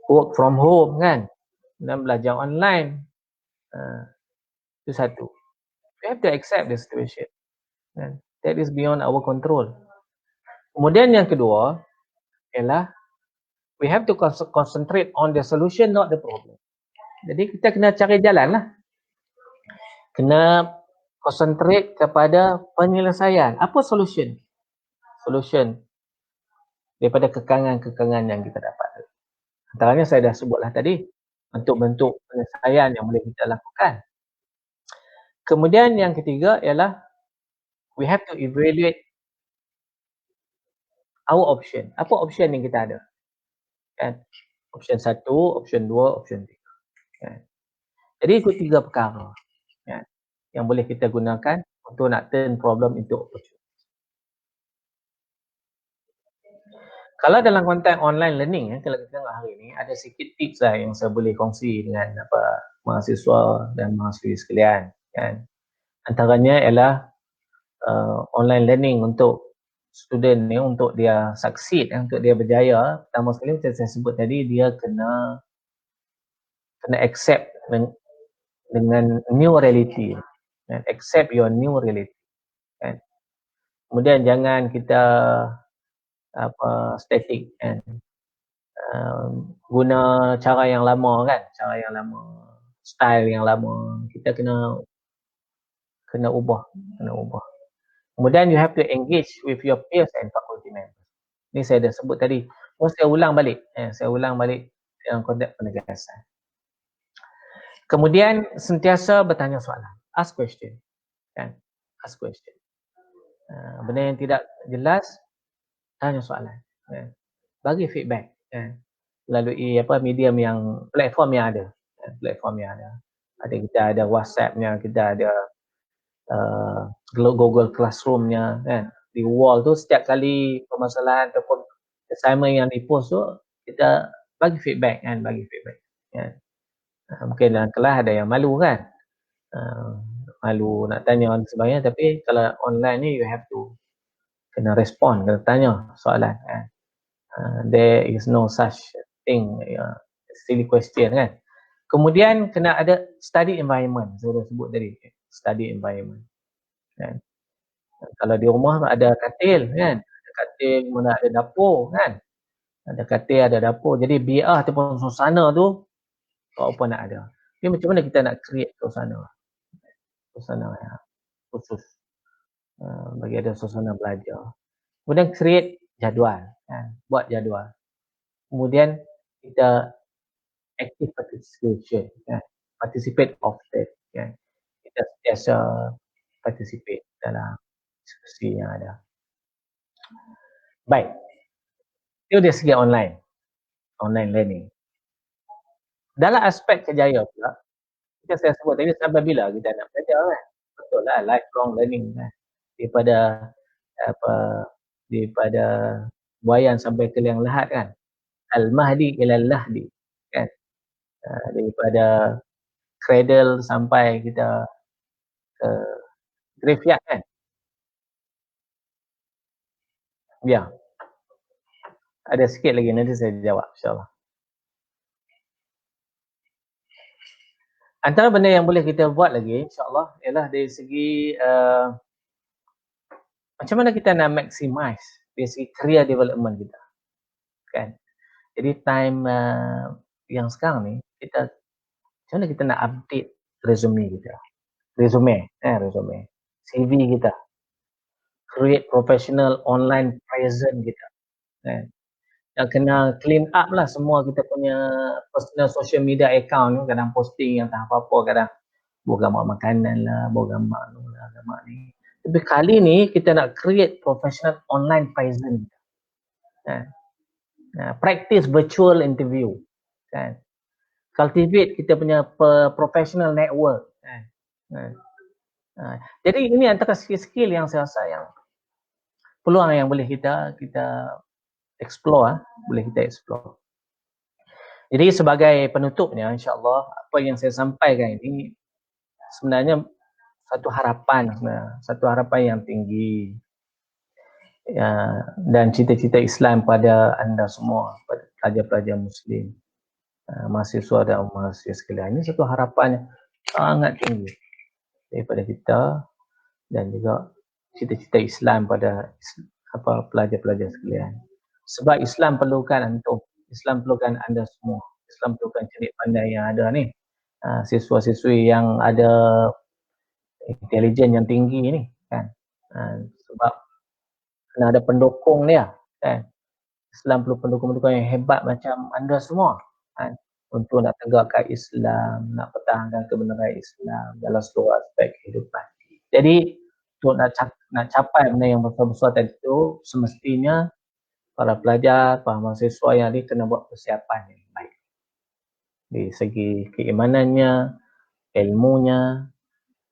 Speaker 1: Work from home, kan, dan belajar online, itu satu. We have to accept the situation, kan. That is beyond our control. Kemudian yang kedua ialah we have to concentrate on the solution, not the problem. Jadi kita kena cari jalan lah. Kena concentrate kepada penyelesaian. Apa solution? Solution daripada kekangan-kekangan yang kita dapat. Antaranya saya dah sebutlah tadi, bentuk-bentuk penyelesaian yang boleh kita lakukan. Kemudian yang ketiga ialah we have to evaluate our option. Apa option yang kita ada? Kan? Option 1, option 2, option 3. Kan? Jadi itu 3 perkara, kan, yang boleh kita gunakan untuk nak turn problem into opportunity. Kalau dalam konteks online learning, kalau kita tengok hari ni, ada sikit tips lah yang saya boleh kongsi dengan mahasiswa dan mahasiswi sekalian, kan. Antaranya ialah online learning untuk student ni, untuk dia succeed, untuk dia berjaya. Pertama sekali macam saya sebut tadi, dia kena accept dengan new reality, kan. Accept your new reality, kan. Kemudian jangan kita static, kan. Guna cara yang lama, kan, cara yang lama, style yang lama, kita kena ubah. Kemudian you have to engage with your peers and faculty members. Ni saya dah sebut tadi. Saya ulang balik dalam konteks penegasan. Kemudian sentiasa bertanya soalan, ask question, kan, ask question. Benda yang tidak jelas, tanya soalan, kan. Bagi feedback, kan, melalui medium yang platform yang ada, ada kita ada WhatsApp-nya, kita ada Google Classroom-nya, kan. Di wall tu setiap kali permasalahan ataupun assignment yang dipost tu, kita bagi feedback, kan, kan. Mungkin dalam kelas ada yang malu, kan, malu nak tanya dan sebagainya, tapi kalau online ni you have to kena respond, kena tanya soalan, kan. There is no such thing, silly question, kan. Kemudian kena ada study environment, saya dah sebut tadi, study environment, kan. Kalau di rumah ada katil, kan, kemudian ada dapur, kan, ada katil, ada dapur, jadi biar ataupun suasana tu apa nak ada. Jadi macam mana kita nak create suasana yang khusus bagi ada suasana belajar. Kemudian create jadual, kan, buat jadual. Kemudian kita active participation, kan, participate often, kan, kita sentiasa participate dalam diskusi yang ada. Baik, itu dari segi online learning. Dalam aspek kejayaan pula, saya sebut tadi, sampai bila kita nak belajar, kan. Betul lah, lifelong learning, kan. Daripada buayan sampai ke liang lahat, kan. Al-mahdi ilal lahdi, kan. Daripada cradle sampai kita ke graveyard, kan. Ya. Ada sikit lagi, nanti saya jawab, insyaAllah. Antara benda yang boleh kita buat lagi, insyaAllah, ialah dari segi macam mana kita nak maximize dari segi career development kita, kan. Jadi time yang sekarang ni, kita macam mana kita nak update resume kita, resume, CV kita, create professional online presence kita, kan. Dan kena clean up lah semua kita punya personal social media account ni, kadang posting yang tak apa-apa, kadang buat gambar makanan lah, buat gambar ni. Tapi kali ni kita nak create professional online presence, kan. Practice virtual interview, kan. Cultivate kita punya professional network, kan. Jadi ini antara skill-skill yang saya rasa yang peluang yang boleh kita explore, Jadi sebagai penutupnya, insyaAllah apa yang saya sampaikan ini sebenarnya satu harapan yang tinggi, dan cita-cita Islam pada anda semua, pada pelajar-pelajar Muslim, mahasiswa dan mahasiswa sekalian. Ini satu harapan yang sangat tinggi daripada kita dan juga cita-cita Islam pada pelajar-pelajar sekalian. Sebab Islam perlukan antum, Islam perlukan anda semua, Islam perlukan cerdik pandai yang ada ni, siswa-siswi yang ada intelijen yang tinggi ni, kan. Sebab kena ada pendukung dia, kan. Islam perlu pendukung-pendukung yang hebat macam anda semua, kan, untuk nak tegakkan Islam, nak pertahankan kebenaran Islam dalam seluruh aspek kehidupan. Jadi untuk nak capai benda yang besar-besar tadi tu, semestinya para pelajar, para mahasiswa yang ni kena buat persiapan yang baik dari segi keimanannya, ilmunya,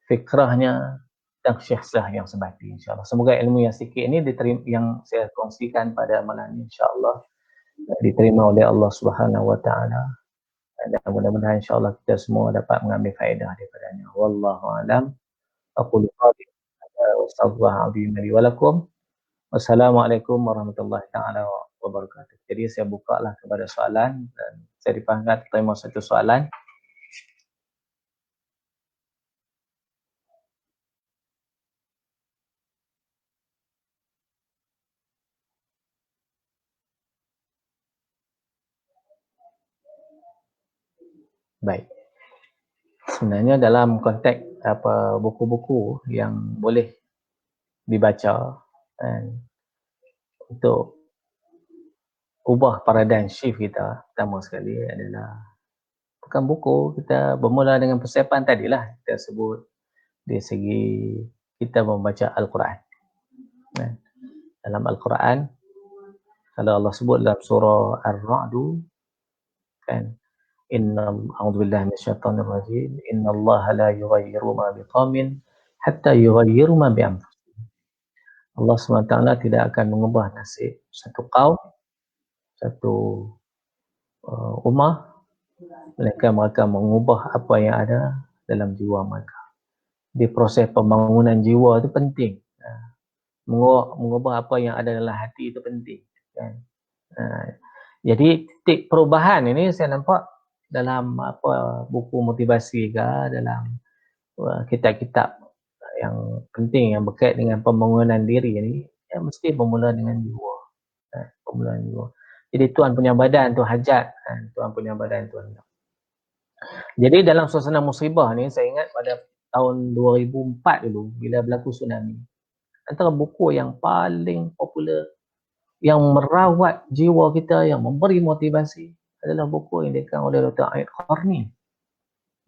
Speaker 1: fikrahnya, dan syiah yang sebati insya-Allah. Semoga ilmu yang sikit ini yang saya kongsikan pada malam ini insya-Allah diterima oleh Allah Subhanahu wa taala dan mudah-mudahan insya-Allah kita semua dapat mengambil faedah daripadanya. Wallahu a'lam. Aqulu qawli hadza wa astaghfirullaha li wa lakum. Wassalamualaikum warahmatullahi taala wabarakatuh. Jadi saya bukalah kepada soalan dan saya dipanggil terima satu soalan. Baik. Sebenarnya dalam konteks buku-buku yang boleh dibaca dan untuk ubah paradigm shift kita, pertama sekali adalah bukan buku, kita bermula dengan persiapan tadilah kita sebut dari segi kita membaca Al-Quran. Dalam Al-Quran, kalau Allah sebut dalam surah Ar-Ra'du, kan, a'udzubillahi minasyaitonir rajim, innallaha la yughayyiru ma biqaumin hatta yughayyiru ma bi anfusihim. Allah SWT tidak akan mengubah nasib satu kaum, satu ummah, melainkan mereka mengubah apa yang ada dalam jiwa mereka. Di proses pembangunan jiwa itu penting. Mengubah apa yang ada dalam hati itu penting. Kan? Jadi titik perubahan ini saya nampak dalam buku motivasi ke, dalam kitab-kitab yang penting yang berkait dengan pembangunan diri ini, ya mesti bermula dengan jiwa. Permulaan jiwa. Jadi Tuhan punya badan tu hajat, Tuhan punya badan tu hendak. Jadi dalam suasana musibah ni saya ingat pada tahun 2004 dulu bila berlaku tsunami. Antara buku yang paling popular yang merawat jiwa kita, yang memberi motivasi adalah buku yang dikarang oleh Dr. Aid Qarni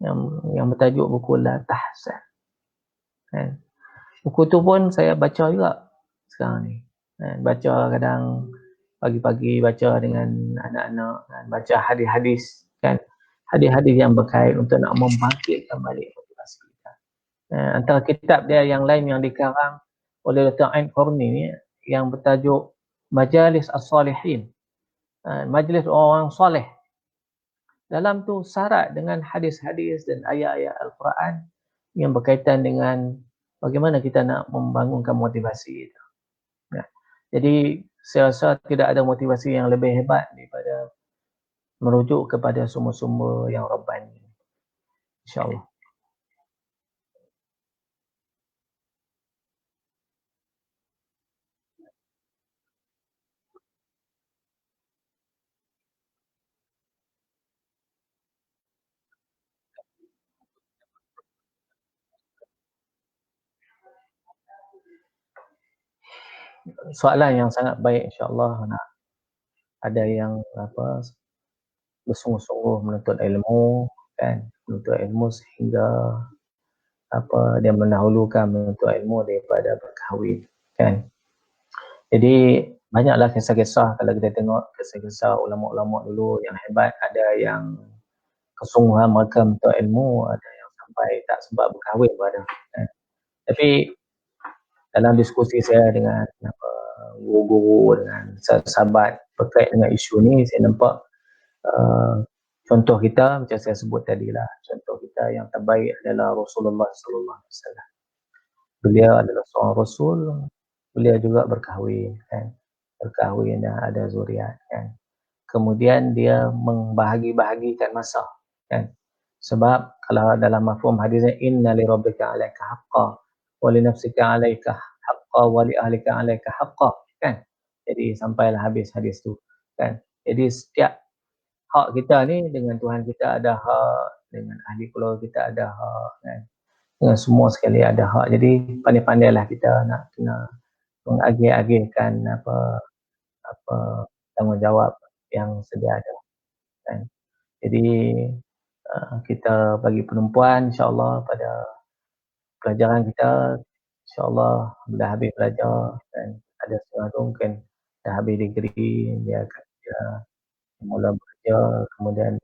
Speaker 1: yang bertajuk buku La Tahzan. Buku tu pun saya baca juga sekarang ni. Baca kadang pagi-pagi baca dengan anak-anak, baca hadis-hadis, kan, hadis-hadis yang berkait untuk nak membangkitkan balik motivasi kita. Antara kitab dia yang lain yang dikarang oleh Dr. Ain Qarni ni yang bertajuk Majalis As-Salihin, majlis orang soleh. Dalam tu syarat dengan hadis-hadis dan ayat-ayat Al-Quran yang berkaitan dengan bagaimana kita nak membangunkan motivasi itu. Jadi saya rasa tidak ada motivasi yang lebih hebat daripada merujuk kepada sumber-sumber yang Rabbani. InsyaAllah. Soalan yang sangat baik, insyaAllah. Ada yang bersungguh-sungguh menuntut ilmu, kan, menuntut ilmu sehingga dia mendahulukan menuntut ilmu daripada berkahwin, kan. Jadi banyaklah kisah-kisah kalau kita tengok kisah-kisah ulama-ulama dulu yang hebat, ada yang kesungguhan mereka menuntut ilmu, ada yang sampai tak sempat berkahwin pun ada, kan. Tapi dalam diskusi saya dengan guru-guru, dengan sahabat berkait dengan isu ni, saya nampak contoh kita macam saya sebut tadi lah, contoh kita yang terbaik adalah Rasulullah sallallahu alaihi wasallam. Beliau adalah seorang rasul, beliau juga berkahwin, kan, berkahwin dan ada zuriat, kan. Kemudian dia membahagi-bahagikan masa, kan. Sebab kalau dalam mafhum hadisnya, inna li rabbika 'alaika haqqan wa li nafsika 'alaika haqqan wa li ahlika 'alaika haqqan, kan. Jadi sampailah habis hadis tu, kan. Jadi setiap hak kita ni dengan Tuhan kita ada hak, dengan ahli keluarga kita ada hak, kan. Dengan semua sekali ada hak. Jadi pandai-pandailah kita nak kena mengagih-agihkan tanggungjawab yang sedia ada, kan. Jadi kita bagi penumpuan insya-Allah pada pelajaran kita, insya-Allah bila habis belajar, kan, ada setengah tu mungkin dah habis degree, dia akan mula bekerja, kemudian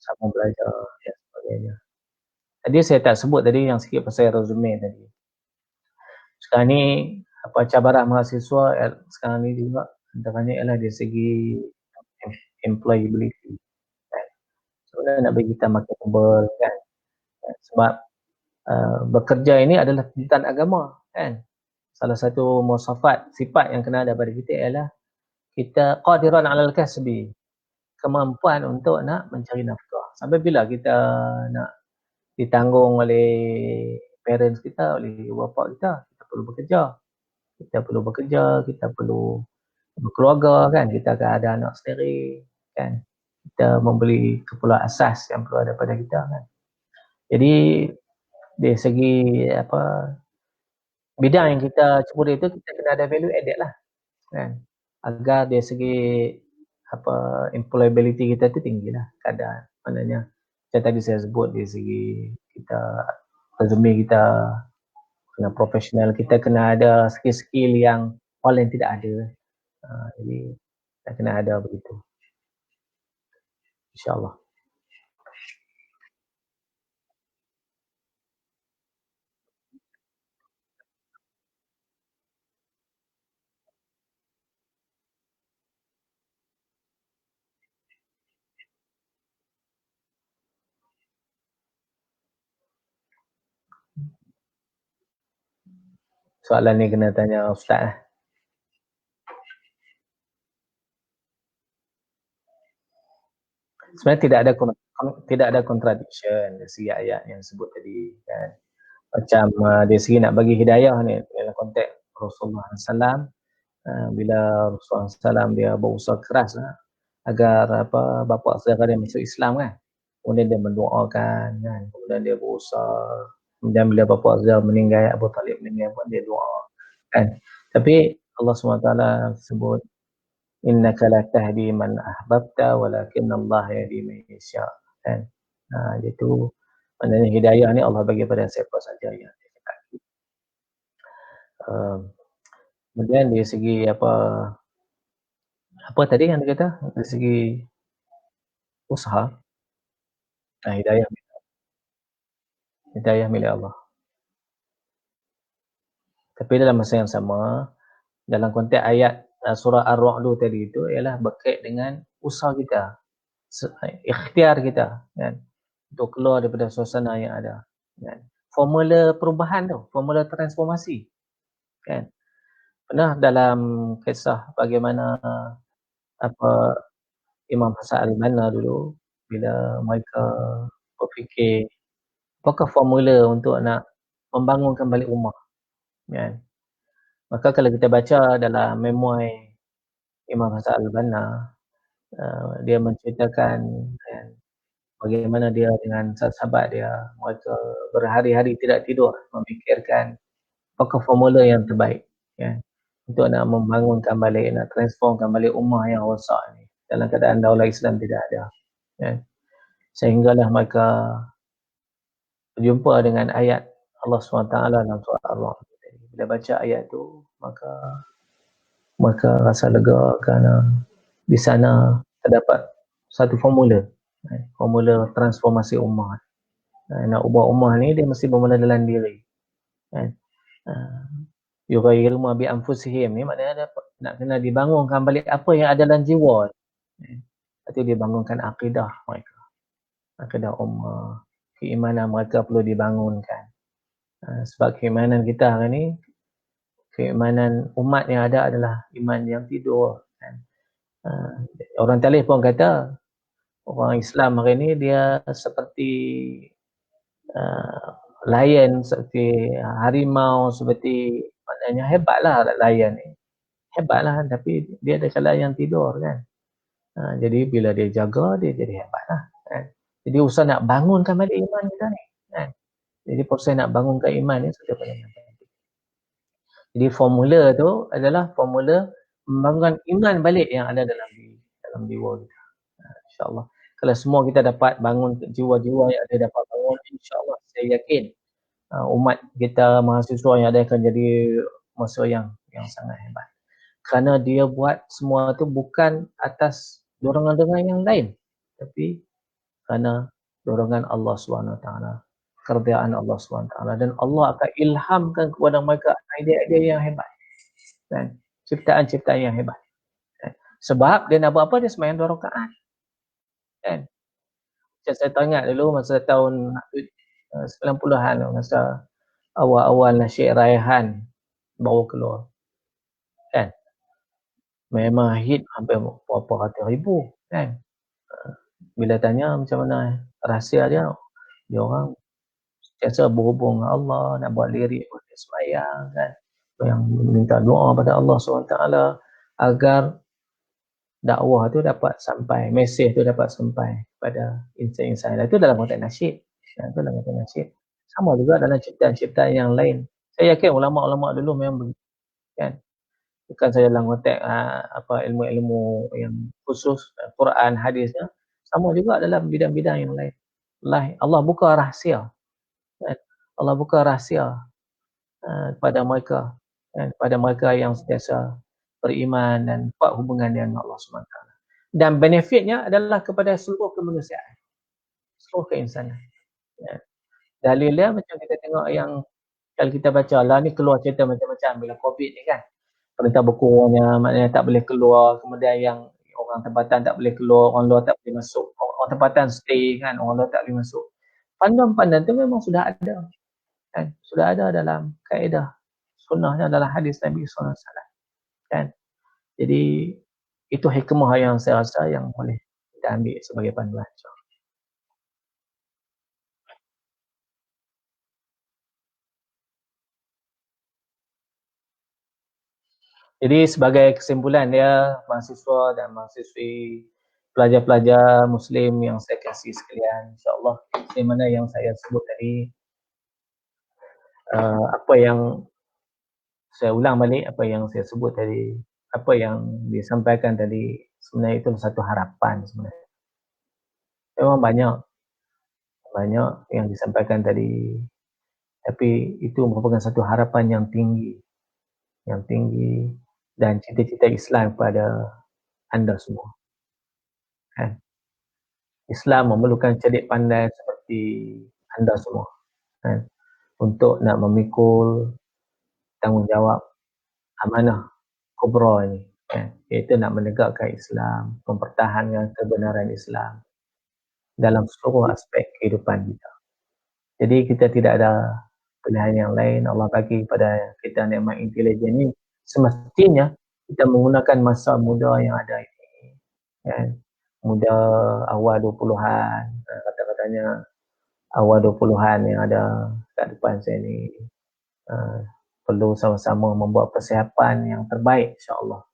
Speaker 1: sambung belajar dan sebagainya. Tadi saya tak sebut tadi yang sikit pasal resume tadi. Sekarang ni cabaran mahasiswa sekarang ni juga antaranya ialah dari segi employability kan. Sebenarnya nak bagi kita marketable kan. Sebab bekerja ini adalah tuntutan agama kan. Salah satu mawsafat sifat yang kena ada pada kita ialah kita qadiran 'alal kasbi, kemampuan untuk nak mencari nafkah. Sampai bila kita nak ditanggung oleh parents kita, oleh ibu bapa kita, kita perlu bekerja. Kita perlu bekerja, kita perlu berkeluarga kan, kita akan ada anak sendiri kan. Kita membeli keperluan asas yang perlu ada pada kita kan. Jadi dari segi bidang yang kita ceburi itu kita kena ada value added lah kan. Agar dari segi employability kita tu tinggilah kadar. Maknanya macam tadi saya sebut dari segi kita resume kita kena profesional, kita kena ada skill-skill yang orang lain tidak ada. Jadi kita kena ada begitu. InsyaAllah. Soalan ni kena tanya Ustaz lah. Sebenarnya tidak ada contradiction dari segi ayat yang sebut tadi kan. Macam dari segi nak bagi hidayah ni dalam konteks Rasulullah SAW, bila Rasulullah SAW dia berusaha keras agar bapa saudara dia masuk Islam kan. Kemudian dia mendoakan kan, kemudian dia berusaha, kemudian bila bapa saudara meninggal, Abu Talib meninggal pun dia doa kan. Tapi Allah SWT sebut innaka la tahdi man ahbabta walakinnallaha yahdi man yasha kan. Iaitu maknanya hidayah ni Allah bagi pada siapa saja yang dia kehendaki. Kemudian dari segi apa tadi yang dia kata dari segi usaha, hidayah milik Allah. Tapi dalam masa yang sama, dalam konteks ayat surah Ar-Ra'd tadi itu ialah berkait dengan usaha kita, ikhtiar kita kan, untuk keluar daripada suasana yang ada kan. Formula perubahan tu, formula transformasi kan. Pernah dalam kisah bagaimana Imam Hasan al-Banna dulu bila mereka berfikir apakah formula untuk nak membangunkan balik rumah kan. Maka kalau kita baca dalam memoir Imam Hasan al-Banna, dia menceritakan kan, bagaimana dia dengan sahabat dia, mereka berhari-hari tidak tidur memikirkan apakah formula yang terbaik kan, untuk nak membangunkan balik, nak transformkan balik rumah yang rosak ni dalam keadaan daulah Islam tidak ada kan. Sehinggalah mereka berjumpa dengan ayat Allah SWT dalam surah Ar-Ra'd. Bila baca ayat tu, maka rasa lega kerana di sana terdapat satu formula transformasi ummah. Nak ubah ummah ni dia mesti bermula dalam diri kan. Yughayyiru ma bi anfusihim ni maknanya nak kena dibangunkan balik apa yang ada dalam jiwa. Itu dia bangunkan akidah mereka, akidah ummah, keimanan mereka perlu dibangunkan. Sebab keimanan kita hari ni, keimanan umat yang ada adalah iman yang tidur kan. Orang Talib pun kata orang Islam hari ni dia seperti lion, seperti harimau, seperti maknanya hebatlah lion ni, hebatlah tapi dia ada kala yang tidur kan. Jadi bila dia jaga dia jadi hebatlah kan. Jadi usaha nak bangunkan balik iman kita ni kan. Jadi proses nak bangunkan iman ni sudah paling penting. Jadi formula tu adalah formula membangunkan iman balik yang ada dalam jiwa kita. InsyaAllah. Kalau semua kita dapat bangun jiwa-jiwa yang ada dapat bangun, insyaAllah saya yakin umat kita, mahasiswa yang ada akan jadi masa yang sangat hebat. Kerana dia buat semua tu bukan atas dorongan-dorongan yang lain, tapi kerana dorongan Allah SWT, kerajaan Allah SWT, dan Allah akan ilhamkan kepada mereka idea-idea yang hebat kan, ciptaan-ciptaan yang hebat kan. Sebab dia nak buat apa, dia sembahyang 2 rakaat kan. Macam saya teringat dulu masa tahun 90-an tu, masa awal-awal nasyid Raihan baru keluar kan, memang hit hampir berapa ratus ribu kan. Bila tanya macam mana rahsia dia, dia orang sentiasa berhubung dengan Allah, nak buat lirik buat sembahyang kan, yang minta doa pada Allah SWT agar dakwah tu dapat sampai, mesej tu dapat sampai pada insan-insan. Itu dalam konteks nasyid. Itu dalam konteks nasyid. Sama juga dalam ciptaan-ciptaan yang lain. Saya yakin ulama-ulama dulu memang begitu kan. Bukan saja dalam konteks ilmu-ilmu yang khusus, Quran, hadisnya, sama juga dalam bidang-bidang yang lain. Allah buka rahsia kan. Allah buka rahsia kepada mereka kan, kepada mereka yang sentiasa beriman dan kuat hubungan dengan Allah SWT. Dan benefitnya adalah kepada seluruh kemanusiaan, seluruh keinsanan. Ya. Dalilnya macam kita tengok yang kalau kita baca lah ni keluar cerita macam-macam bila COVID ni kan. Perintah berkurangnya, maknanya tak boleh keluar, kemudian yang orang tempatan tak boleh keluar, orang luar tak boleh masuk, orang tempatan stay kan, orang luar tak boleh masuk. Pandan-pandan tu memang sudah ada kan, sudah ada dalam kaedah sunnahnya dalam hadis Nabi SAW kan. Jadi itu hikmah yang saya rasa yang boleh kita ambil sebagai panduan. Jadi sebagai kesimpulan dia, mahasiswa dan mahasiswi, pelajar-pelajar Muslim yang saya kasihi sekalian, insyaAllah seperti mana yang saya sebut tadi, apa yang saya ulang balik, apa yang saya sebut tadi, apa yang disampaikan tadi, sebenarnya itu satu harapan sebenarnya. Memang banyak yang disampaikan tadi, tapi itu merupakan satu harapan yang tinggi dan cita-cita Islam kepada anda semua kan. Islam memerlukan cerdik pandai seperti anda semua kan, untuk nak memikul tanggungjawab amanah kubra ini kan, iaitu nak menegakkan Islam, mempertahankan kebenaran Islam dalam seluruh aspek kehidupan kita. Jadi kita tidak ada pilihan yang lain. Allah bagi kepada kita nikmat intelijen ini, semestinya kita menggunakan masa muda yang ada ini kan, muda awal 20-an, kata-katanya awal 20-an yang ada kat depan saya ni, perlu sama-sama membuat persiapan yang terbaik insya-Allah.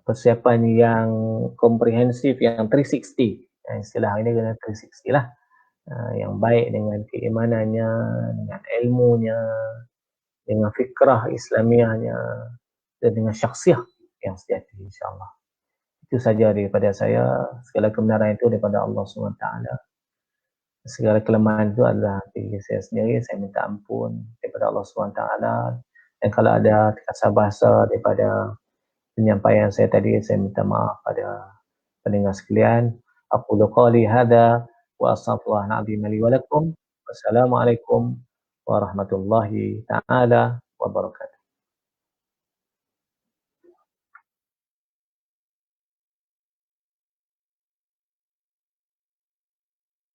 Speaker 1: Persiapan yang komprehensif, yang 360. Istilah ini kena 360 lah. Yang baik dengan keimanannya, dengan ilmunya, dengan fikrah Islamiahnya, dan dengan syakhsiah yang sejati insya-Allah. Itu saja daripada saya. Segala kebenaran itu daripada Allah SWT. Segala kelemahan itu adalah diri saya sendiri. Saya minta ampun daripada Allah SWT. Dan kalau ada kasar bahasa daripada penyampaian saya tadi, saya minta maaf pada pendengar sekalian. Aqulu qali hadza wa astaghfirullahaladzim li wa lakum. Wassalamualaikum warahmatullahi taala wabarakatuh.